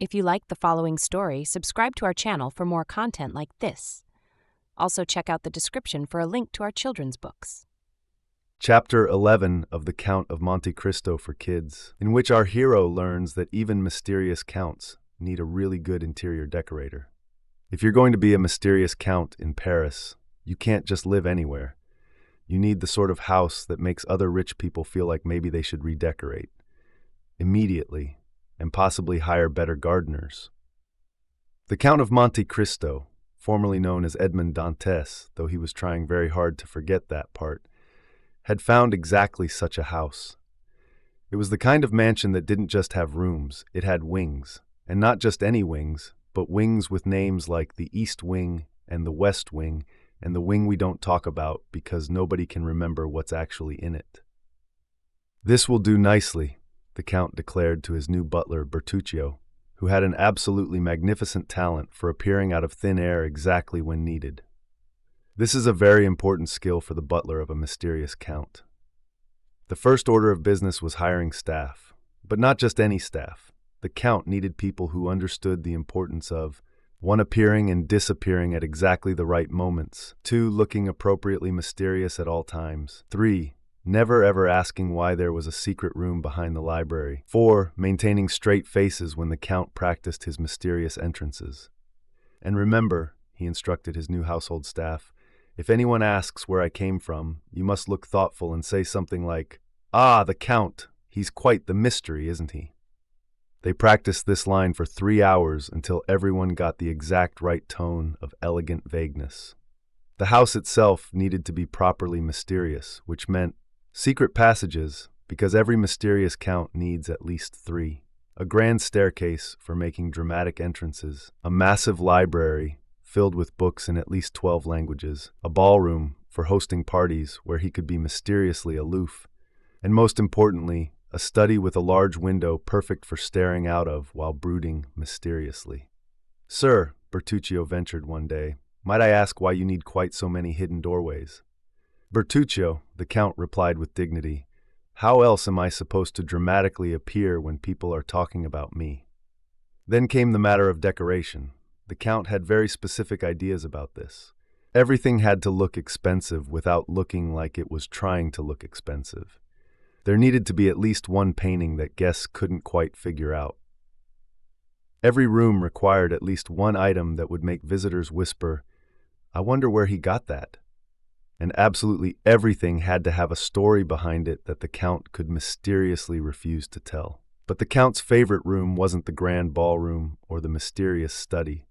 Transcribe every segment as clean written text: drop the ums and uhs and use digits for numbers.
If you like the following story, subscribe to our channel for more content like this. Also, check out the description for a link to our children's books. Chapter 11 of The Count of Monte Cristo for Kids, in which our hero learns that even mysterious counts need a really good interior decorator. If you're going to be a mysterious count in Paris, you can't just live anywhere. You need the sort of house that makes other rich people feel like maybe they should redecorate immediately and possibly hire better gardeners. The Count of Monte Cristo, formerly known as Edmond Dantes, though he was trying very hard to forget that part, had found exactly such a house. It was the kind of mansion that didn't just have rooms, it had wings. And not just any wings, but wings with names like the East Wing and the West Wing and the wing we don't talk about because nobody can remember what's actually in it. "This will do nicely," the Count declared to his new butler Bertuccio, who had an absolutely magnificent talent for appearing out of thin air exactly when needed. This is a very important skill for the butler of a mysterious count. The first order of business was hiring staff, but not just any staff. The Count needed people who understood the importance of 1. Appearing and disappearing at exactly the right moments, 2. Looking appropriately mysterious at all times, 3. Never ever asking why there was a secret room behind the library, 4. Maintaining straight faces when the Count practiced his mysterious entrances. "And remember," he instructed his new household staff, "if anyone asks where I came from, you must look thoughtful and say something like, 'Ah, the Count, he's quite the mystery, isn't he?'" They practiced this line for 3 hours until everyone got the exact right tone of elegant vagueness. The house itself needed to be properly mysterious, which meant secret passages, because every mysterious count needs at least 3. A grand staircase for making dramatic entrances, a massive library filled with books in at least 12 languages, a ballroom for hosting parties where he could be mysteriously aloof, and most importantly, a study with a large window perfect for staring out of while brooding mysteriously. "Sir," Bertuccio ventured one day, "might I ask why you need quite so many hidden doorways?" "Bertuccio," the Count replied with dignity, "how else am I supposed to dramatically appear when people are talking about me?" Then came the matter of decoration. The Count had very specific ideas about this. Everything had to look expensive without looking like it was trying to look expensive. There needed to be at least one painting that guests couldn't quite figure out. Every room required at least one item that would make visitors whisper, "I wonder where he got that?" And absolutely everything had to have a story behind it that the Count could mysteriously refuse to tell. But the Count's favorite room wasn't the grand ballroom or the mysterious study.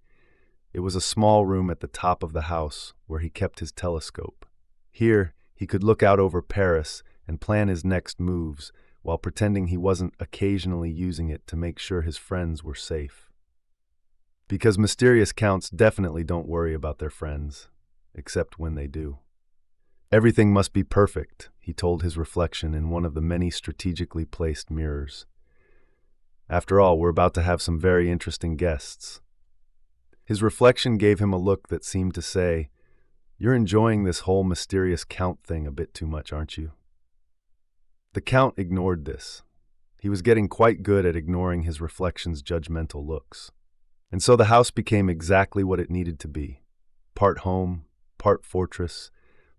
It was a small room at the top of the house where he kept his telescope. Here, he could look out over Paris and plan his next moves while pretending he wasn't occasionally using it to make sure his friends were safe. Because mysterious counts definitely don't worry about their friends, except when they do. "Everything must be perfect," he told his reflection in one of the many strategically placed mirrors. "After all, we're about to have some very interesting guests." His reflection gave him a look that seemed to say, "You're enjoying this whole mysterious count thing a bit too much, aren't you?" The Count ignored this. He was getting quite good at ignoring his reflection's judgmental looks. And so the house became exactly what it needed to be. Part home, part fortress,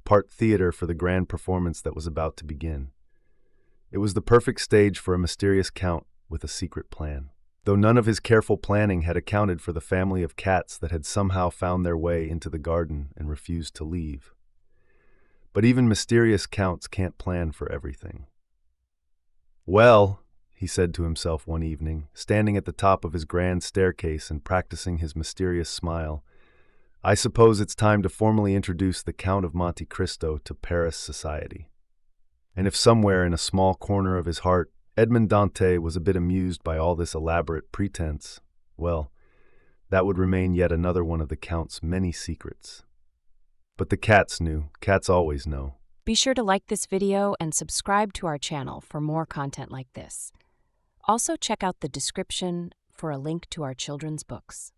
part theater for the grand performance that was about to begin. It was the perfect stage for a mysterious count with a secret plan. Though none of his careful planning had accounted for the family of cats that had somehow found their way into the garden and refused to leave. But even mysterious counts can't plan for everything. "Well," he said to himself one evening, standing at the top of his grand staircase and practicing his mysterious smile, "I suppose it's time to formally introduce the Count of Monte Cristo to Paris society." And if somewhere in a small corner of his heart, Edmond Dantes was a bit amused by all this elaborate pretense, well, that would remain yet another one of the Count's many secrets. But the cats knew. Cats always know. Be sure to like this video and subscribe to our channel for more content like this. Also, check out the description for a link to our children's books.